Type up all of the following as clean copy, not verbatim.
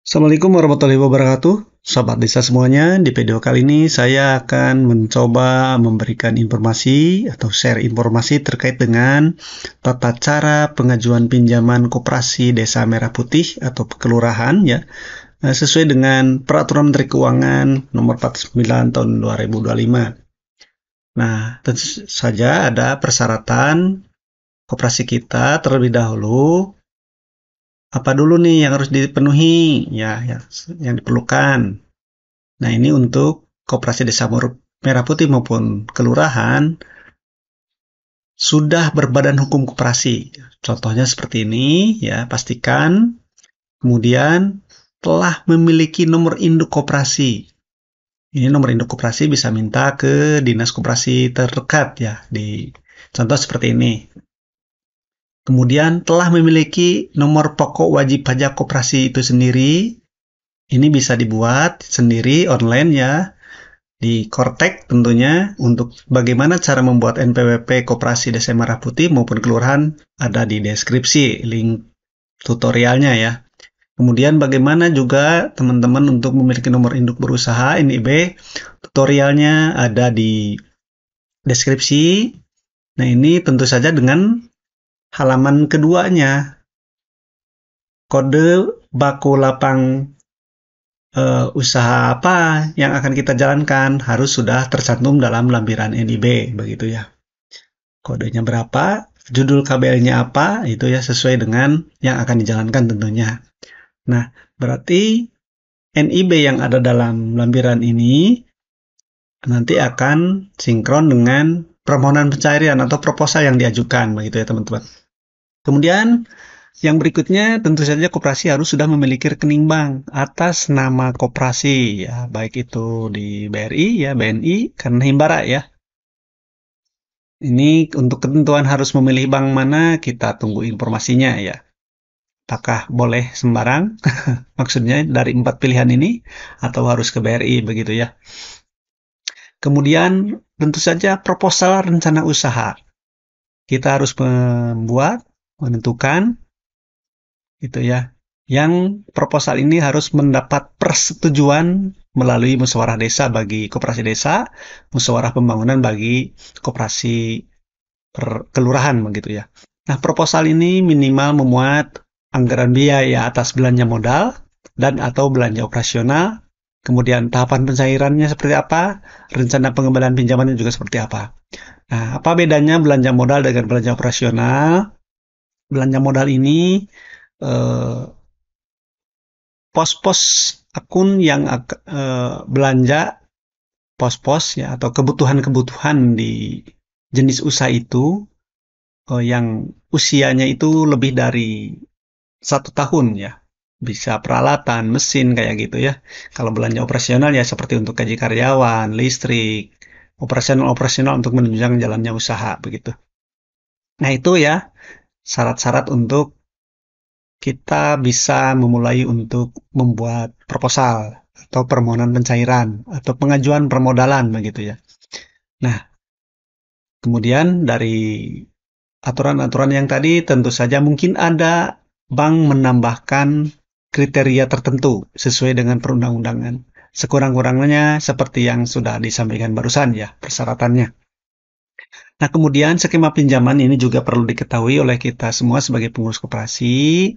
Assalamualaikum warahmatullahi wabarakatuh. Sobat Desa semuanya, di video kali ini saya akan mencoba memberikan informasi atau share informasi terkait dengan tata cara pengajuan pinjaman koperasi Desa Merah Putih atau kelurahan ya, sesuai dengan Peraturan Menteri Keuangan Nomor 49 Tahun 2025. Nah, tentu saja ada persyaratan koperasi kita terlebih dahulu. Apa dulu nih yang harus dipenuhi ya, yang diperlukan. Nah, ini untuk koperasi Desa Merah Putih maupun kelurahan sudah berbadan hukum koperasi. Contohnya seperti ini ya, pastikan kemudian telah memiliki nomor induk koperasi. Ini nomor induk koperasi bisa minta ke dinas koperasi terdekat ya, di contoh seperti ini. Kemudian telah memiliki nomor pokok wajib pajak koperasi itu sendiri. Ini bisa dibuat sendiri online ya, di Kortek tentunya. Untuk bagaimana cara membuat NPWP Koperasi Desa Merah Putih maupun kelurahan ada di deskripsi link tutorialnya ya. Kemudian bagaimana juga teman-teman untuk memiliki nomor induk berusaha NIB, tutorialnya ada di deskripsi. Nah, ini tentu saja dengan halaman keduanya, kode baku lapang usaha apa yang akan kita jalankan harus sudah tercantum dalam lampiran NIB, begitu ya. Kodenya berapa, judul KBL-nya apa, itu ya sesuai dengan yang akan dijalankan tentunya. Nah, berarti NIB yang ada dalam lampiran ini nanti akan sinkron dengan permohonan pencairan atau proposal yang diajukan, begitu ya teman-teman. Kemudian yang berikutnya tentu saja koperasi harus sudah memiliki rekening bank atas nama koperasi ya, baik itu di BRI ya, BNI, karena Himbara ya. Ini untuk ketentuan harus memilih bank mana, kita tunggu informasinya ya. Apakah boleh sembarang? Maksudnya dari 4 pilihan ini atau harus ke BRI begitu ya. Kemudian tentu saja proposal rencana usaha. Kita harus menentukan gitu ya. Yang proposal ini harus mendapat persetujuan melalui musyawarah desa bagi koperasi desa, musyawarah pembangunan bagi koperasi kelurahan begitu ya. Nah, proposal ini minimal memuat anggaran biaya atas belanja modal dan atau belanja operasional, kemudian tahapan pencairannya seperti apa, rencana pengembalian pinjamannya juga seperti apa. Nah, apa bedanya belanja modal dengan belanja operasional? Belanja modal ini eh, pos-pos akun yang belanja pos-pos ya atau kebutuhan-kebutuhan di jenis usaha itu yang usianya itu lebih dari 1 tahun ya. Bisa peralatan, mesin kayak gitu ya. Kalau belanja operasional ya seperti untuk gaji karyawan, listrik, operasional untuk menunjang jalannya usaha begitu. Nah, itu ya syarat-syarat untuk kita bisa memulai untuk membuat proposal atau permohonan pencairan atau pengajuan permodalan begitu ya. Nah, kemudian dari aturan-aturan yang tadi tentu saja mungkin ada bank menambahkan kriteria tertentu sesuai dengan perundang-undangan. Sekurang-kurangnya seperti yang sudah disampaikan barusan ya, persyaratannya. Nah, kemudian skema pinjaman ini juga perlu diketahui oleh kita semua sebagai pengurus koperasi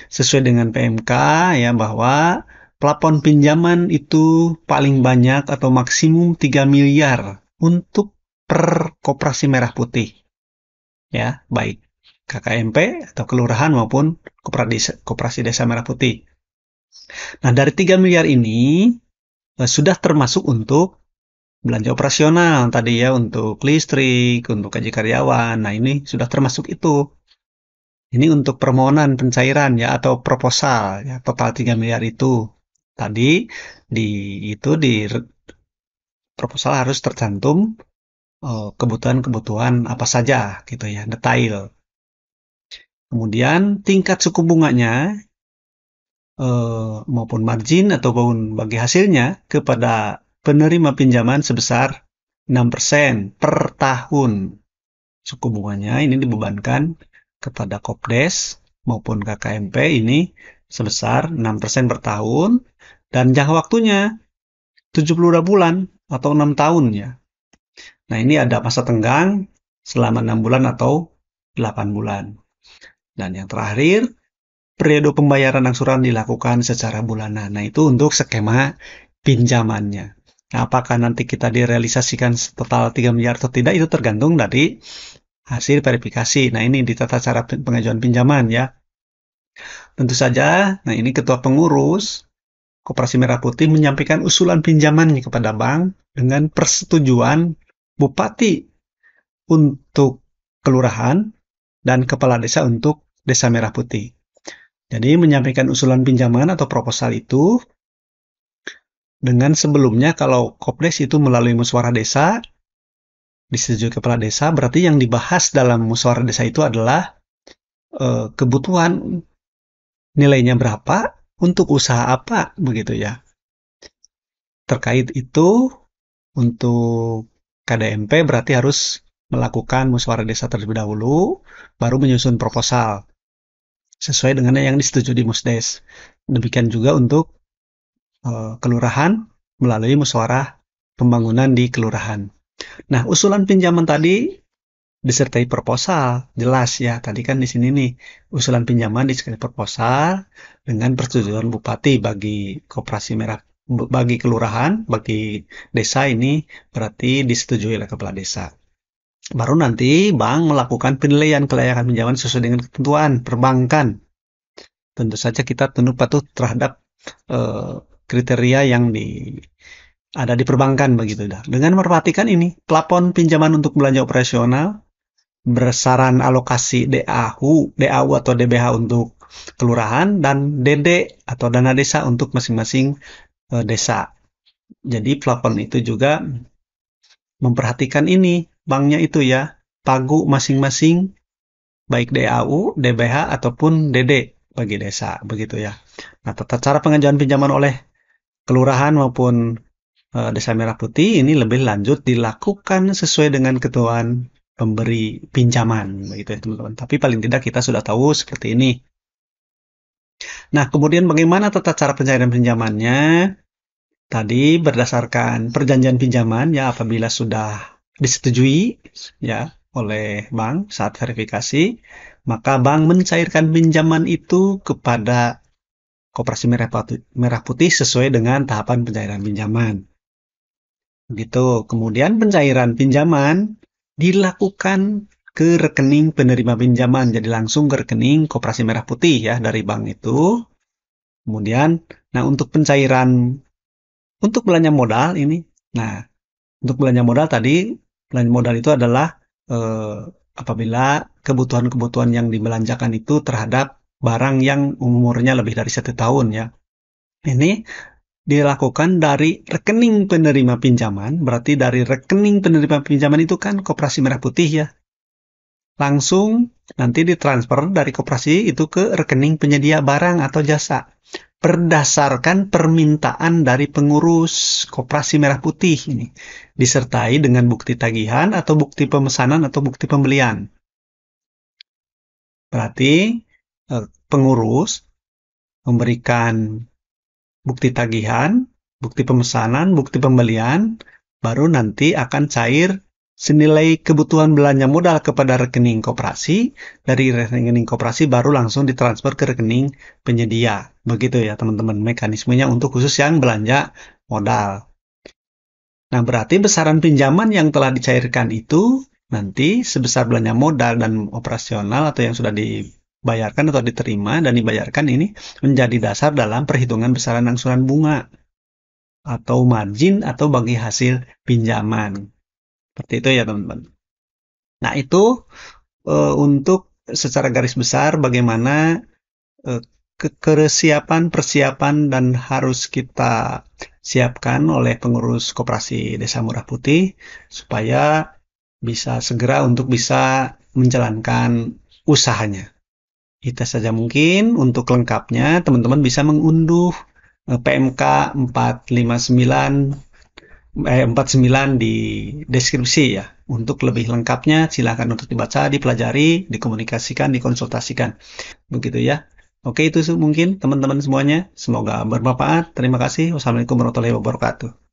sesuai dengan PMK ya, bahwa plafon pinjaman itu paling banyak atau maksimum 3 miliar untuk per koperasi merah putih ya, baik KKMP atau kelurahan maupun koperasi desa merah putih. Nah, dari 3 miliar ini sudah termasuk untuk belanja operasional tadi ya, untuk listrik, untuk gaji karyawan. Nah, ini sudah termasuk itu. Ini untuk permohonan pencairan ya atau proposal ya, total 3 miliar itu. Tadi di di proposal harus tercantum kebutuhan-kebutuhan apa saja gitu ya, detail. Kemudian tingkat suku bunganya maupun margin ataupun bagi hasilnya kepada penerima pinjaman sebesar 6% per tahun. Suku bunganya ini dibebankan kepada Kopdes maupun KKMP ini sebesar 6% per tahun, dan jangka waktunya 72 bulan atau 6 tahun ya. Nah, ini ada masa tenggang selama 6 bulan atau 8 bulan. Dan yang terakhir, periode pembayaran angsuran dilakukan secara bulanan. Nah, itu untuk skema pinjamannya. Nah, apakah nanti kita direalisasikan total 3 miliar atau tidak, itu tergantung dari hasil verifikasi. Nah, ini di tata cara pengajuan pinjaman ya. Tentu saja, nah ini ketua pengurus Koperasi Merah Putih menyampaikan usulan pinjamannya kepada bank dengan persetujuan bupati untuk kelurahan dan kepala desa untuk Desa Merah Putih. Jadi menyampaikan usulan pinjaman atau proposal itu dengan sebelumnya kalau Kopdes itu melalui musyawarah desa, disetujui kepala desa, berarti yang dibahas dalam musyawarah desa itu adalah kebutuhan nilainya berapa, untuk usaha apa, begitu ya. Terkait itu, untuk KDMP berarti harus melakukan musyawarah desa terlebih dahulu, baru menyusun proposal sesuai dengan yang disetujui di Musdes. Demikian juga untuk kelurahan melalui musyawarah pembangunan di kelurahan. Nah, usulan pinjaman tadi disertai proposal, jelas ya. Tadi kan di sini nih, usulan pinjaman disertai proposal dengan persetujuan bupati bagi koperasi merah, bagi kelurahan, bagi desa ini berarti disetujui oleh kepala desa. Baru nanti bank melakukan penilaian kelayakan pinjaman sesuai dengan ketentuan perbankan. Tentu saja kita tunduk patuh terhadap kriteria yang ada di perbankan begitu dah. Dengan memperhatikan ini, plafon pinjaman untuk belanja operasional, besaran alokasi DAU atau DBH untuk kelurahan, dan DD atau dana desa untuk masing-masing desa. Jadi plafon itu juga memperhatikan ini, banknya itu ya, pagu masing-masing, baik DAU, DBH, ataupun DD bagi desa, begitu ya. Nah, tata cara pengajuan pinjaman oleh kelurahan maupun Desa Merah Putih ini lebih lanjut dilakukan sesuai dengan ketentuan pemberi pinjaman, begitu ya teman-teman. Tapi paling tidak kita sudah tahu seperti ini. Nah, kemudian bagaimana tata cara pencairan pinjamannya? Tadi berdasarkan perjanjian pinjaman ya, apabila sudah disetujui ya oleh bank saat verifikasi, maka bank mencairkan pinjaman itu kepada Koperasi Merah Putih sesuai dengan tahapan pencairan pinjaman. Begitu. Kemudian pencairan pinjaman dilakukan ke rekening penerima pinjaman, jadi langsung ke rekening Koperasi Merah Putih ya dari bank itu. Kemudian, nah untuk pencairan untuk belanja modal ini, nah untuk belanja modal tadi, belanja modal itu adalah apabila kebutuhan-kebutuhan yang dibelanjakan itu terhadap barang yang umurnya lebih dari 1 tahun ya. Ini dilakukan dari rekening penerima pinjaman, berarti dari rekening penerima pinjaman itu kan Koperasi Merah Putih ya. Langsung nanti ditransfer dari koperasi itu ke rekening penyedia barang atau jasa. Berdasarkan permintaan dari pengurus Koperasi Merah Putih ini. Disertai dengan bukti tagihan atau bukti pemesanan atau bukti pembelian. Berarti pengurus memberikan bukti tagihan, bukti pemesanan, bukti pembelian, baru nanti akan cair senilai kebutuhan belanja modal kepada rekening koperasi, dari rekening koperasi baru langsung ditransfer ke rekening penyedia. Begitu ya teman-teman mekanismenya untuk khusus yang belanja modal. Nah, berarti besaran pinjaman yang telah dicairkan itu nanti sebesar belanja modal dan operasional atau yang sudah dibayarkan atau diterima dan dibayarkan ini menjadi dasar dalam perhitungan besaran angsuran bunga atau margin atau bagi hasil pinjaman. Seperti itu ya teman-teman. Nah, itu untuk secara garis besar bagaimana persiapan dan harus kita siapkan oleh pengurus Koperasi Desa Merah Putih supaya bisa segera untuk bisa menjalankan usahanya. Itu saja mungkin. Untuk lengkapnya teman-teman bisa mengunduh PMK 49 di deskripsi ya. Untuk lebih lengkapnya silakan untuk dibaca, dipelajari, dikomunikasikan, dikonsultasikan. Begitu ya. Oke, itu mungkin teman-teman semuanya. Semoga bermanfaat. Terima kasih. Wassalamualaikum warahmatullahi wabarakatuh.